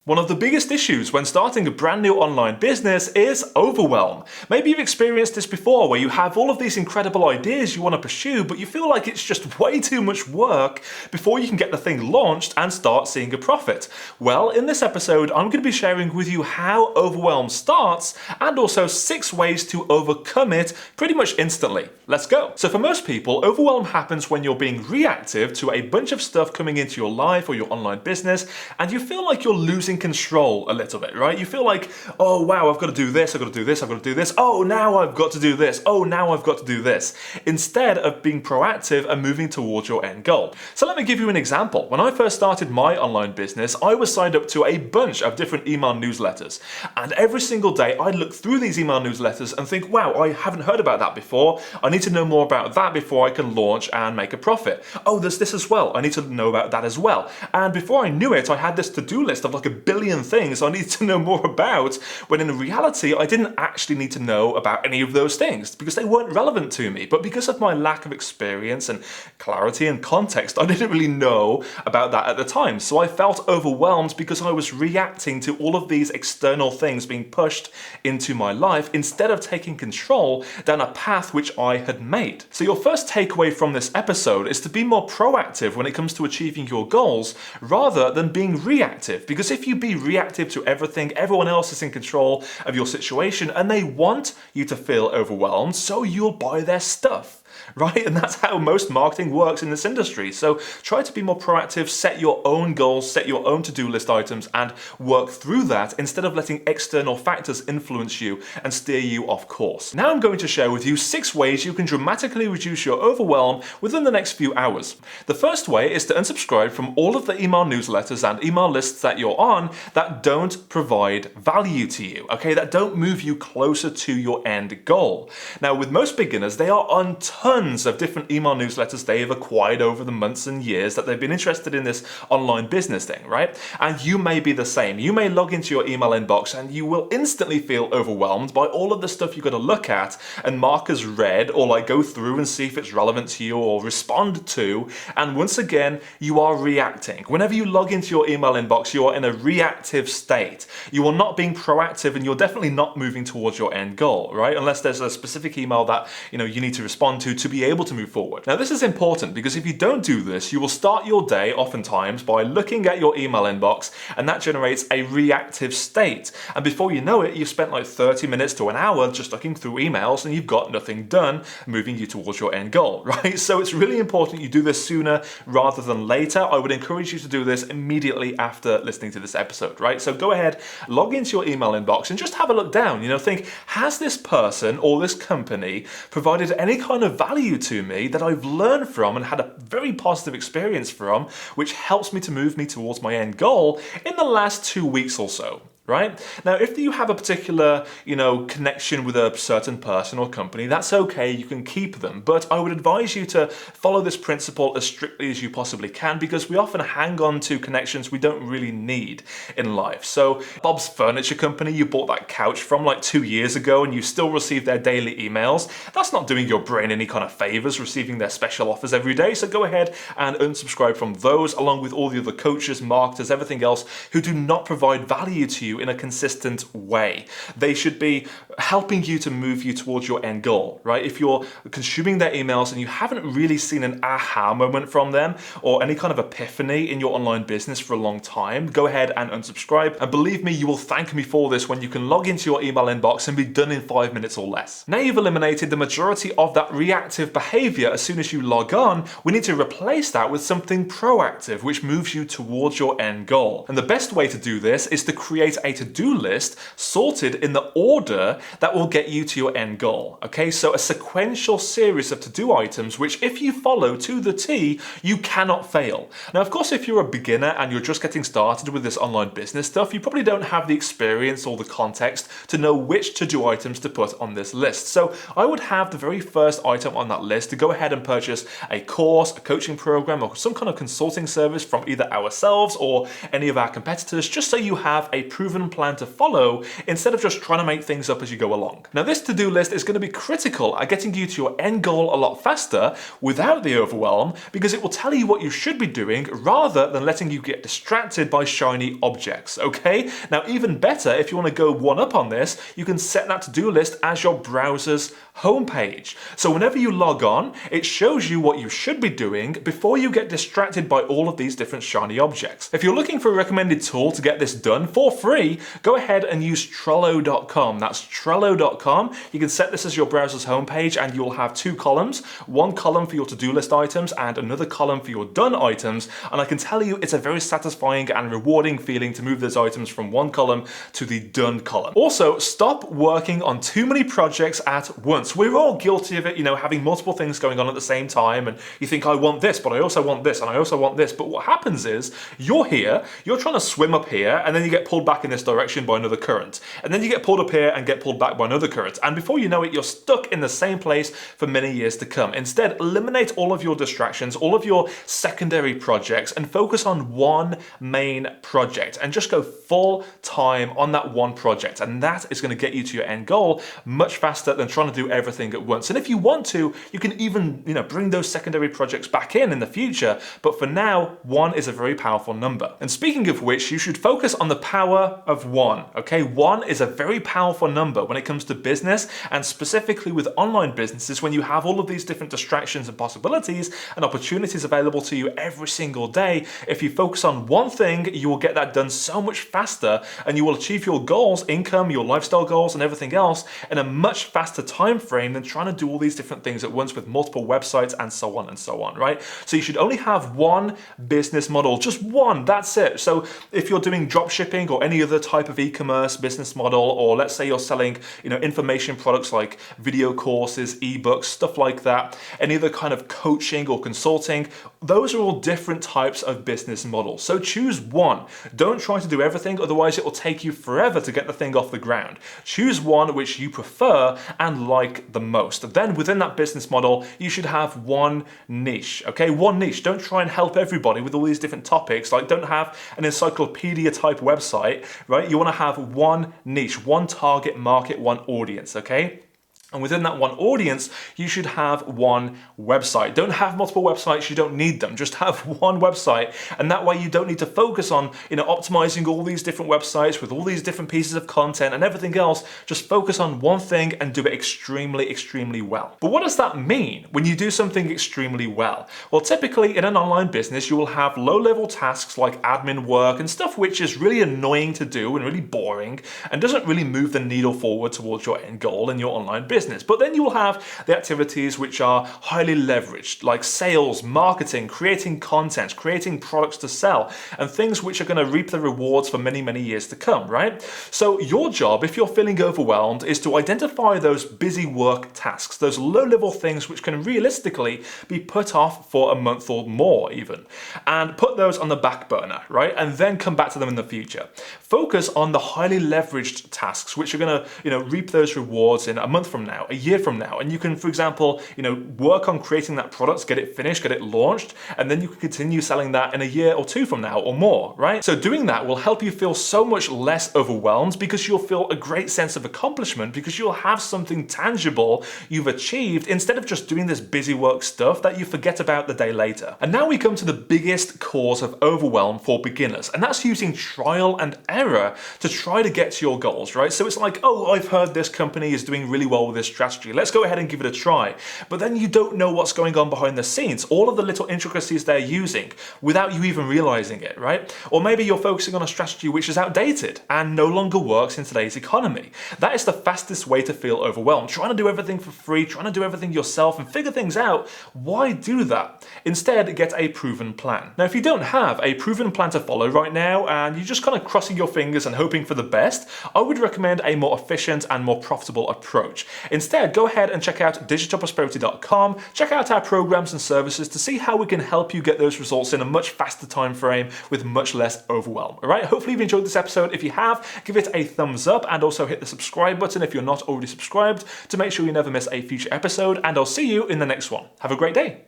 One of the biggest issues when starting a brand new online business is overwhelm. Maybe you've experienced this before where you have all of these incredible ideas you want to pursue, but you feel like it's just way too much work before you can get the thing launched and start seeing a profit. Well, in this episode, I'm going to be sharing with you how overwhelm starts and also 6 ways to overcome it pretty much instantly. Let's go. So for most people, overwhelm happens when you're being reactive to a bunch of stuff coming into your life or your online business, and you feel like you're losing control a little bit, right? You feel like, oh wow, I've got to do this, I've got to do this, I've got to do this. Oh, now I've got to do this. Oh, now I've got to do this. Instead of being proactive and moving towards your end goal. So let me give you an example. When I first started my online business, I was signed up to a bunch of different email newsletters. And every single day I'd look through these email newsletters and think, wow, I haven't heard about that before. I need to know more about that before I can launch and make a profit. Oh, there's this as well. I need to know about that as well. And before I knew it, I had this to-do list of like a billion things I needed to know more about, when in reality I didn't actually need to know about any of those things because they weren't relevant to me. But because of my lack of experience and clarity and context, I didn't really know about that at the time. So I felt overwhelmed because I was reacting to all of these external things being pushed into my life instead of taking control down a path which I had made. So your first takeaway from this episode is to be more proactive when it comes to achieving your goals rather than being reactive. Because if you be reactive to everything, everyone else is in control of your situation and they want you to feel overwhelmed, so you'll buy their stuff. Right? And that's how most marketing works in this industry. So try to be more proactive, set your own goals, set your own to-do list items, and work through that instead of letting external factors influence you and steer you off course. Now I'm going to share with you 6 ways you can dramatically reduce your overwhelm within the next few hours. The first way is to unsubscribe from all of the email newsletters and email lists that you're on that don't provide value to you, okay? That don't move you closer to your end goal. Now, with most beginners, they are on tons of different email newsletters they have acquired over the months and years that they've been interested in this online business thing, right? And you may be the same. You may log into your email inbox and you will instantly feel overwhelmed by all of the stuff you've got to look at and mark as read, or like go through and see if it's relevant to you or respond to. And once again, you are reacting. Whenever you log into your email inbox, you are in a reactive state. You are not being proactive and you're definitely not moving towards your end goal, right? Unless there's a specific email that you need to respond to be able to move forward. Now this is important because if you don't do this, you will start your day oftentimes by looking at your email inbox, and that generates a reactive state. And before you know it, you've spent like 30 minutes to an hour just looking through emails and you've got nothing done moving you towards your end goal, right? So it's really important you do this sooner rather than later. I would encourage you to do this immediately after listening to this episode, right? So go ahead, log into your email inbox and just have a look down, think, has this person or this company provided any kind of value to me that I've learned from and had a very positive experience from, which helps me to move me towards my end goal in the last 2 weeks or so. Right? Now, if you have a particular, connection with a certain person or company, that's okay, you can keep them. But I would advise you to follow this principle as strictly as you possibly can, because we often hang on to connections we don't really need in life. So Bob's Furniture Company, you bought that couch from like 2 years ago and you still receive their daily emails. That's not doing your brain any kind of favors, receiving their special offers every day. So go ahead and unsubscribe from those, along with all the other coaches, marketers, everything else who do not provide value to you in a consistent way. They should be helping you to move you towards your end goal, right? If you're consuming their emails and you haven't really seen an aha moment from them or any kind of epiphany in your online business for a long time, go ahead and unsubscribe. And believe me, you will thank me for this when you can log into your email inbox and be done in 5 minutes or less. Now you've eliminated the majority of that reactive behavior as soon as you log on, we need to replace that with something proactive, which moves you towards your end goal. And the best way to do this is to create a to-do list sorted in the order that will get you to your end goal. Okay, so a sequential series of to-do items, which if you follow to the T, you cannot fail. Now, of course, if you're a beginner and you're just getting started with this online business stuff, you probably don't have the experience or the context to know which to-do items to put on this list. So I would have the very first item on that list to go ahead and purchase a course, a coaching program, or some kind of consulting service from either ourselves or any of our competitors, just so you have a proven proven plan to follow instead of just trying to make things up as you go along. Now, this to-do list is going to be critical at getting you to your end goal a lot faster without the overwhelm, because it will tell you what you should be doing rather than letting you get distracted by shiny objects, okay? Now, even better, if you want to go one up on this, you can set that to-do list as your browser's homepage. So whenever you log on, it shows you what you should be doing before you get distracted by all of these different shiny objects. If you're looking for a recommended tool to get this done for free, go ahead and use Trello.com. That's Trello.com. You can set this as your browser's homepage and you'll have two columns, one column for your to-do list items and another column for your done items. And I can tell you it's a very satisfying and rewarding feeling to move those items from one column to the done column. Also, stop working on too many projects at once. We're all guilty of it, you know, having multiple things going on at the same time, and you think, I want this, but I also want this, and I also want this. But what happens is, you're here, you're trying to swim up here, and then you get pulled back in this direction by another current. And then you get pulled up here and get pulled back by another current. And before you know it, you're stuck in the same place for many years to come. Instead, eliminate all of your distractions, all of your secondary projects, and focus on one main project. And just go full time on that one project. And that is going to get you to your end goal much faster than trying to do everything at once. And if you want to, you can even, bring those secondary projects back in the future. But for now, one is a very powerful number. And speaking of which, you should focus on the power of one. Okay, one is a very powerful number when it comes to business, and specifically with online businesses, when you have all of these different distractions and possibilities and opportunities available to you every single day. If you focus on one thing, you will get that done so much faster, and you will achieve your goals, income, your lifestyle goals, and everything else in a much faster time frame than trying to do all these different things at once with multiple websites and so on, right? So you should only have one business model, just one, that's it. So if you're doing drop shipping or any other type of e-commerce business model, or let's say you're selling, information products like video courses, ebooks, stuff like that, any other kind of coaching or consulting, those are all different types of business models. So choose one. Don't try to do everything, otherwise it will take you forever to get the thing off the ground. Choose one which you prefer and like the most. Then within that business model, you should have one niche, okay? One niche. Don't try and help everybody with all these different topics. Like, don't have an encyclopedia type website, right? You want to have one niche, one target market, one audience, okay? And within that one audience, you should have one website. Don't have multiple websites, you don't need them. Just have one website, and that way you don't need to focus on, optimizing all these different websites with all these different pieces of content and everything else. Just focus on one thing and do it extremely, extremely well. But what does that mean when you do something extremely well? Well, typically in an online business, you will have low-level tasks like admin work and stuff which is really annoying to do and really boring and doesn't really move the needle forward towards your end goal in your online business. But then you will have the activities which are highly leveraged, like sales, marketing, creating content, creating products to sell, and things which are going to reap the rewards for many, many years to come, right? So your job, if you're feeling overwhelmed, is to identify those busy work tasks, those low-level things which can realistically be put off for a month or more even, and put those on the back burner, right? And then come back to them in the future. Focus on the highly leveraged tasks which are going to, reap those rewards in a month from now, a year from now. And you can, for example, work on creating that product, get it finished, get it launched, and then you can continue selling that in a year or two from now or more, right? So doing that will help you feel so much less overwhelmed, because you'll feel a great sense of accomplishment, because you'll have something tangible you've achieved instead of just doing this busy work stuff that you forget about the day later. And now we come to the biggest cause of overwhelm for beginners, and that's using trial and error to try to get to your goals, right? So it's like, oh, I've heard this company is doing really well with this strategy. Let's go ahead and give it a try. But then you don't know what's going on behind the scenes, all of the little intricacies they're using without you even realizing it, right? Or maybe you're focusing on a strategy which is outdated and no longer works in today's economy. That is the fastest way to feel overwhelmed. Trying to do everything for free, trying to do everything yourself and figure things out. Why do that? Instead, get a proven plan. Now, if you don't have a proven plan to follow right now and you're just kind of crossing your fingers and hoping for the best, I would recommend a more efficient and more profitable approach. Instead, go ahead and check out digitalprosperity.com, check out our programs and services to see how we can help you get those results in a much faster time frame with much less overwhelm. All right, hopefully you've enjoyed this episode. If you have, give it a thumbs up and also hit the subscribe button if you're not already subscribed to make sure you never miss a future episode, and I'll see you in the next one. Have a great day.